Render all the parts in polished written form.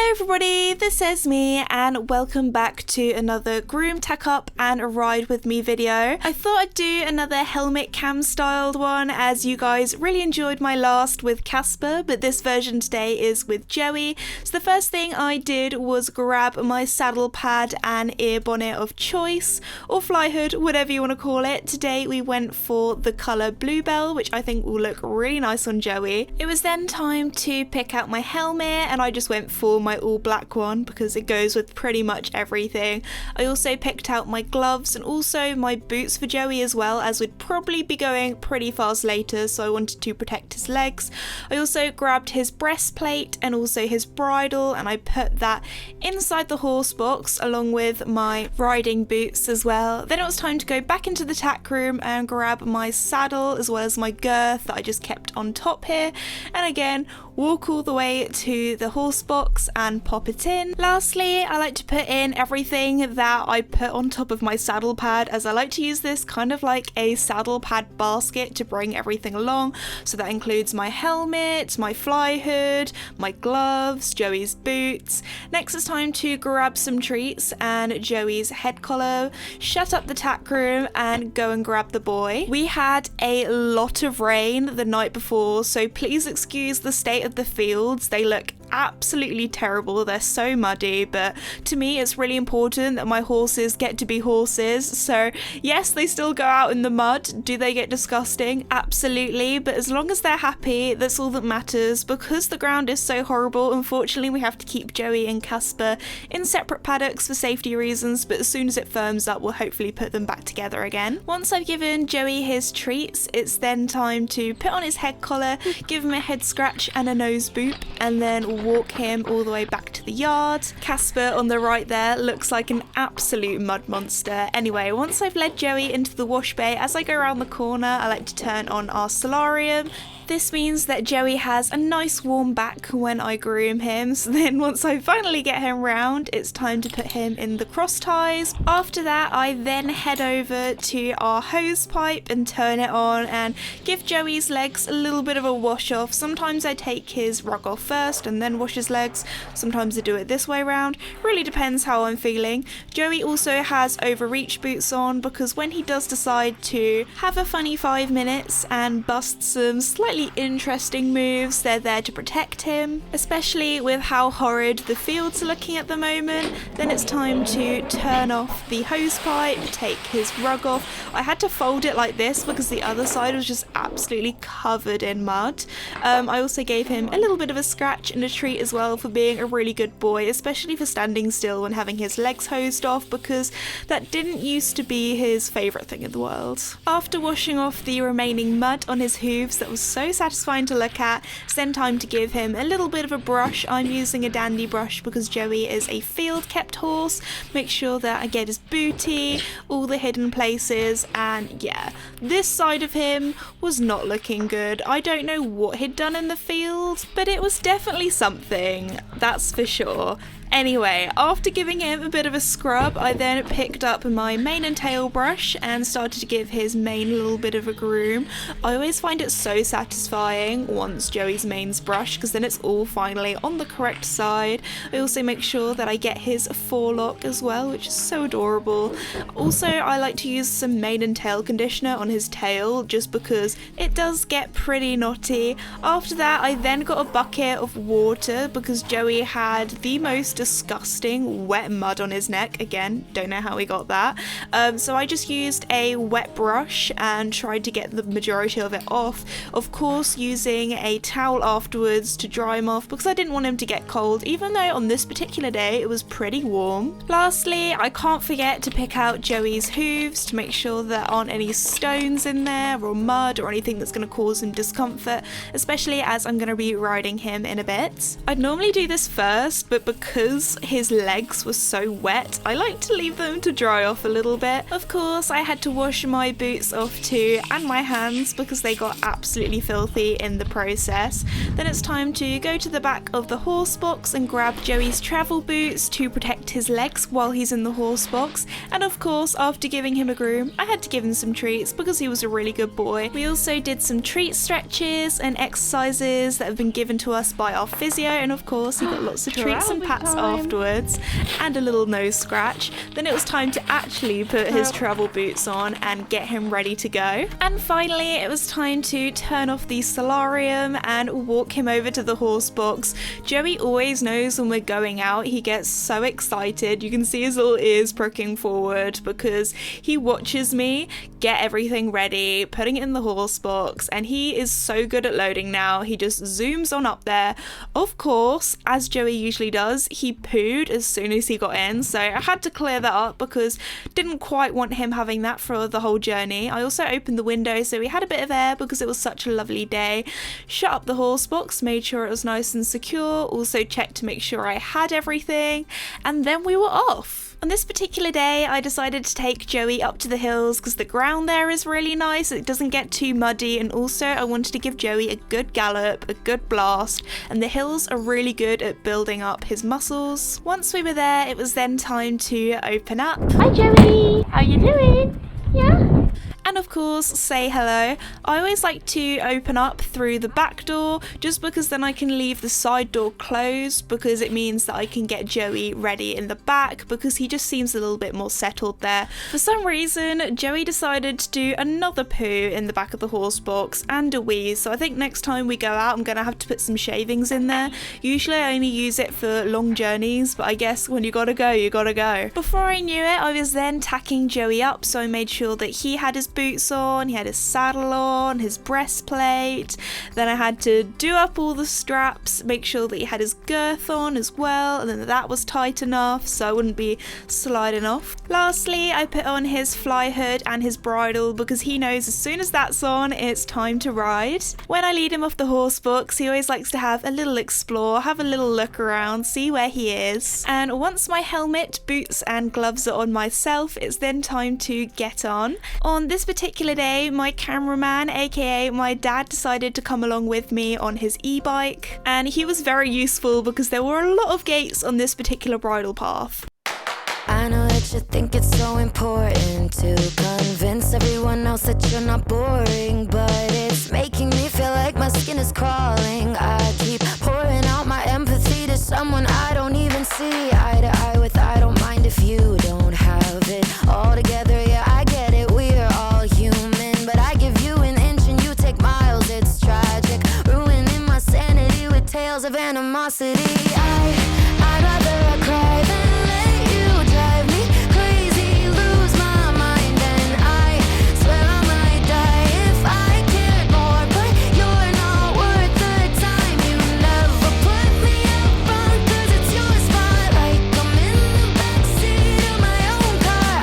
Hello everybody, this is Esme and welcome back to another groom, tack up and a ride with me video. I thought I'd do another helmet cam styled one as you guys really enjoyed my last with Casper, but this version today is with Joey. So the first thing I did was grab my saddle pad and ear bonnet of choice, or fly hood, whatever you want to call it. Today we went for the colour Bluebell, which I think will look really nice on Joey. It was then time to pick out my helmet and I just went for my all black one because it goes with pretty much everything. I also picked out my gloves and also my boots for Joey as well, as we'd probably be going pretty fast later, so I wanted to protect his legs. I also grabbed his breastplate and also his bridle and I put that inside the horse box along with my riding boots as well. Then it was time to go back into the tack room and grab my saddle as well as my girth that I just kept on top here, and again walk all the way to the horse box and pop it in. Lastly, I like to put in everything that I put on top of my saddle pad, as I like to use this kind of like a saddle pad basket to bring everything along. So that includes my helmet, my fly hood, my gloves, Joey's boots. Next it's time to grab some treats and Joey's head collar, shut up the tack room and go and grab the boy. We had a lot of rain the night before, so please excuse the state of the fields. They look absolutely terrible, they're so muddy, but to me it's really important that my horses get to be horses. So yes, they still go out in the mud. Do they get disgusting? Absolutely, but as long as they're happy, that's all that matters. Because the ground is so horrible, unfortunately we have to keep Joey and Casper in separate paddocks for safety reasons, but as soon as it firms up we'll hopefully put them back together again. Once I've given Joey his treats, it's then time to put on his head collar, give him a head scratch and a nose boop, and then walk him all the way back to the yard. Casper on the right there looks like an absolute mud monster. Anyway, once I've led Joey into the wash bay, as I go around the corner I like to turn on our solarium. This means that Joey has a nice warm back when I groom him, so then once I finally get him round, it's time to put him in the cross ties. After that, I then head over to our hose pipe and turn it on and give Joey's legs a little bit of a wash off. Sometimes I take his rug off first and then wash his legs. Sometimes I do it this way round. Really depends how I'm feeling. Joey also has overreach boots on because when he does decide to have a funny 5 minutes and bust some slightly interesting moves, they're there to protect him, especially with how horrid the fields are looking at the moment. Then it's time to turn off the hose pipe, take his rug off. I had to fold it like this because the other side was just absolutely covered in mud. I also gave him a little bit of a scratch and a treat as well for being a really good boy, especially for standing still when having his legs hosed off, because that didn't used to be his favourite thing in the world. After washing off the remaining mud on his hooves that was so satisfying to look at, it's then time to give him a little bit of a brush. I'm using a dandy brush because Joey is a field kept horse. Make sure that I get his booty, all the hidden places, and yeah, this side of him was not looking good. I don't know what he'd done in the field, but it was definitely something, that's for sure. Anyway, after giving him a bit of a scrub, I then picked up my mane and tail brush and started to give his mane a little bit of a groom. I always find it so satisfying once Joey's mane's brushed, because then it's all finally on the correct side. I also make sure that I get his forelock as well, which is so adorable. Also, I like to use some mane and tail conditioner on his tail just because it does get pretty knotty. After that, I then got a bucket of water because Joey had the most disgusting wet mud on his neck. Again, don't know how he got that. So I just used a wet brush and tried to get the majority of it off. Of course, using a towel afterwards to dry him off because I didn't want him to get cold, even though on this particular day it was pretty warm. Lastly, I can't forget to pick out Joey's hooves to make sure there aren't any stones in there or mud or anything that's going to cause him discomfort, especially as I'm going to be riding him in a bit. I'd normally do this first, but because because his legs were so wet, I like to leave them to dry off a little bit. Of course, I had to wash my boots off too, and my hands, because they got absolutely filthy in the process. Then it's time to go to the back of the horse box and grab Joey's travel boots to protect his legs while he's in the horse box. And of course, after giving him a groom, I had to give him some treats because he was a really good boy. We also did some treat stretches and exercises that have been given to us by our physio, and of course he got lots of treats and pats afterwards and a little nose scratch. Then it was time to actually put his travel boots on and get him ready to go. And finally it was time to turn off the solarium and walk him over to the horse box. Joey always knows when we're going out. He gets so excited. You can see his little ears pricking forward because he watches me get everything ready, putting it in the horse box, and he is so good at loading now. He just zooms on up there. Of course, as Joey usually does, he pooed as soon as he got in, so I had to clear that up because didn't quite want him having that for the whole journey. I also opened the window so we had a bit of air because it was such a lovely day. Shut up the horse box, made sure it was nice and secure, also checked to make sure I had everything, and then we were off. On this particular day, I decided to take Joey up to the hills because the ground there is really nice, it doesn't get too muddy, and also I wanted to give Joey a good gallop, a good blast, and the hills are really good at building up his muscles. Once we were there, it was then time to open up. Hi Joey, how you doing? Yeah? And of course, say hello. I always like to open up through the back door just because then I can leave the side door closed, because it means that I can get Joey ready in the back because he just seems a little bit more settled there. For some reason, Joey decided to do another poo in the back of the horse box and a wee, so I think next time we go out I'm going to have to put some shavings in there. Usually I only use it for long journeys, but I guess when you gotta go, you gotta go. Before I knew it, I was then tacking Joey up, so I made sure that he had his boots on, he had his saddle on, his breastplate. Then I had to do up all the straps, make sure that he had his girth on as well, and then that was tight enough so I wouldn't be sliding off. Lastly, I put on his fly hood and his bridle because he knows as soon as that's on, it's time to ride. When I lead him off the horse box, he always likes to have a little explore, have a little look around, see where he is. And once my helmet, boots and gloves are on myself, it's then time to get on. On this particular day, my cameraman, aka my dad, decided to come along with me on his e-bike, and he was very useful because there were a lot of gates on this particular bridle path. I know that you think it's so important to convince everyone else that you're not boring, but it's making me feel like my skin is crawling. I keep pouring out my empathy to someone I don't even see eye to eye with. I don't mind if you don't have it all together. Yeah, I get it, we're all human, but I give you an inch and you take miles. It's tragic, ruining my sanity with tales of animosity. I'd rather cry than let you drive me crazy, lose my mind, and I swear I might die if I cared more, but you're not worth the time. You never put me up front 'cause it's your spotlight. I'm in the backseat of my own car.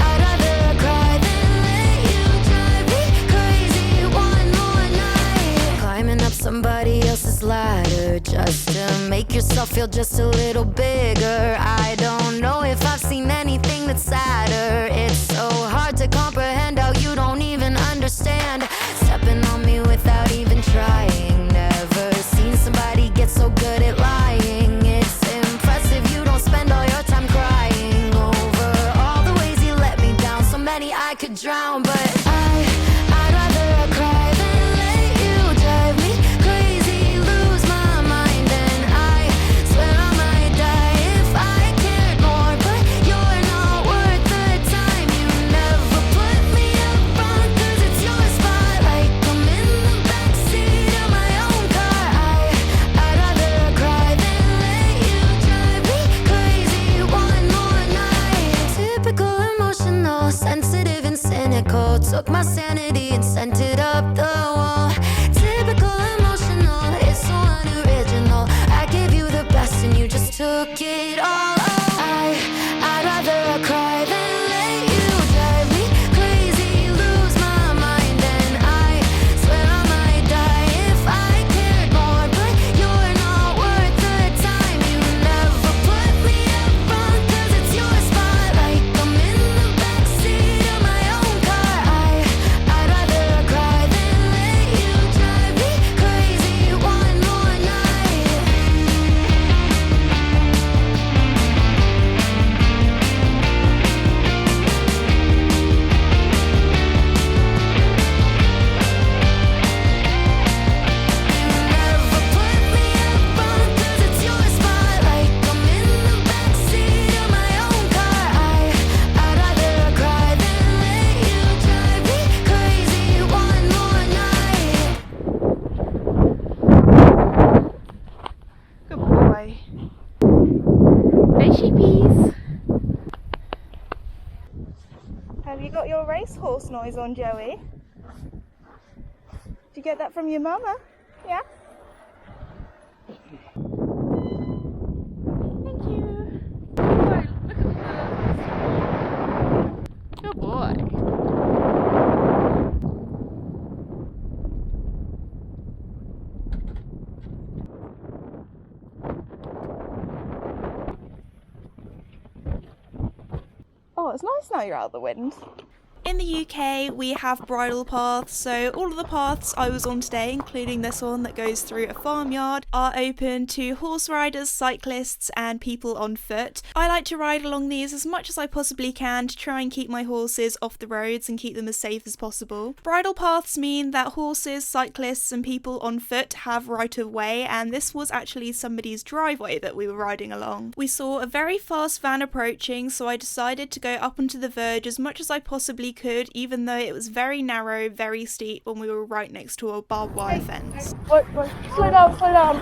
I'd rather cry than let you drive me crazy one more night. Climbing up somebody else's ladder just to make yourself feel just a little bigger. I don't know if I've seen anything that's sadder. It's so hard to comprehend how you don't even understand. Stepping on me without even trying. Never seen somebody get so good at lying. It's impressive you don't spend all your time crying over all the ways you let me down. So many I could drown, but I'd rather cry than let you drive me crazy, lose my mind, and I swear I might die if I cared more, but you're not worth the time. You never put me up front 'cause it's your spotlight. I'm in the backseat of my own car. I'd rather cry than let you drive me crazy one more night. Typical emotional, sensitive and cynical. Took my sanity and sent it up the wall. Typical emotional, it's so unoriginal. I gave you the best and you just took it all. I'd rather cry than let you drive me crazy, lose my mind, and I swear I might die if I cared more, but you're not worth the time. You never horse noise on, Joey? Did you get that from your mama? Yeah? Thank you. Oh, look at the... Good boy. Oh, it's nice now you're out of the wind. In the UK, we have bridle paths, so all of the paths I was on today, including this one that goes through a farmyard, are open to horse riders, cyclists, and people on foot. I like to ride along these as much as I possibly can to try and keep my horses off the roads and keep them as safe as possible. Bridle paths mean that horses, cyclists, and people on foot have right of way, and this was actually somebody's driveway that we were riding along. We saw a very fast van approaching, so I decided to go up onto the verge as much as I possibly could, even though it was very narrow, very steep, when we were right next to a barbed wire fence. Wait, slow down, slow down.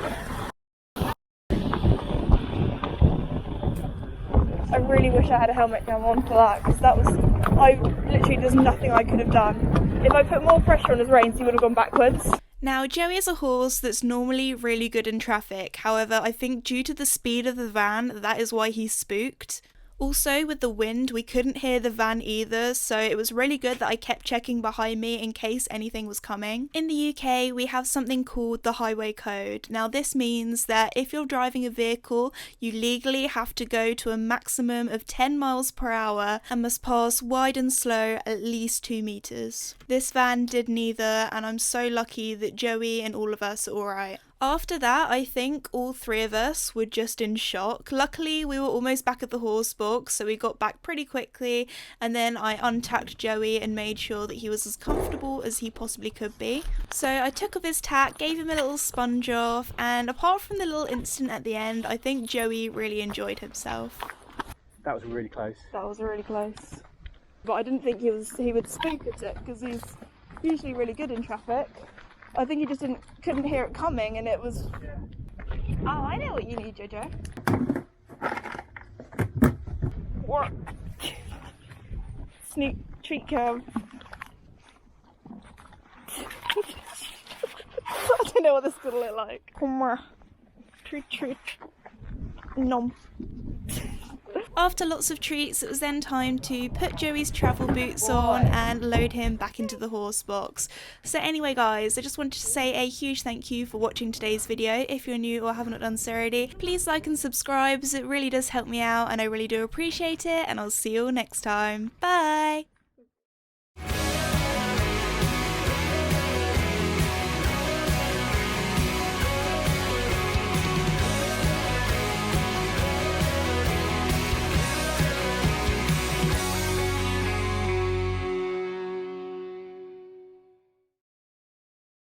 I really wish I had a helmet cam on for that, because there's nothing I could have done. If I put more pressure on his reins, he would have gone backwards. Now, Joey is a horse that's normally really good in traffic. However, I think due to the speed of the van, that is why he's spooked. Also, with the wind, we couldn't hear the van either, so it was really good that I kept checking behind me in case anything was coming. In the UK, we have something called the Highway Code. Now, this means that if you're driving a vehicle, you legally have to go to a maximum of 10 miles per hour and must pass wide and slow at least 2 meters. This van did neither, and I'm so lucky that Joey and all of us are alright. After that, I think all three of us were just in shock. Luckily, we were almost back at the horse box, so we got back pretty quickly, and then I untacked Joey and made sure that he was as comfortable as he possibly could be. So I took off his tack, gave him a little sponge off, and apart from the little incident at the end, I think Joey really enjoyed himself. That was really close. That was really close. But I didn't think he would spook at it, because he's usually really good in traffic. I think he just couldn't hear it coming, and it was... Oh, I know what you need, Jojo. What? Sneak treat cam. I don't know what this is gonna look like. Come on. Treat. Nom. After lots of treats, it was then time to put Joey's travel boots on and load him back into the horse box. So anyway guys, I just wanted to say a huge thank you for watching today's video. If you're new or haven't done so already, please like and subscribe, as it really does help me out and I really do appreciate it, and I'll see you all next time. Bye!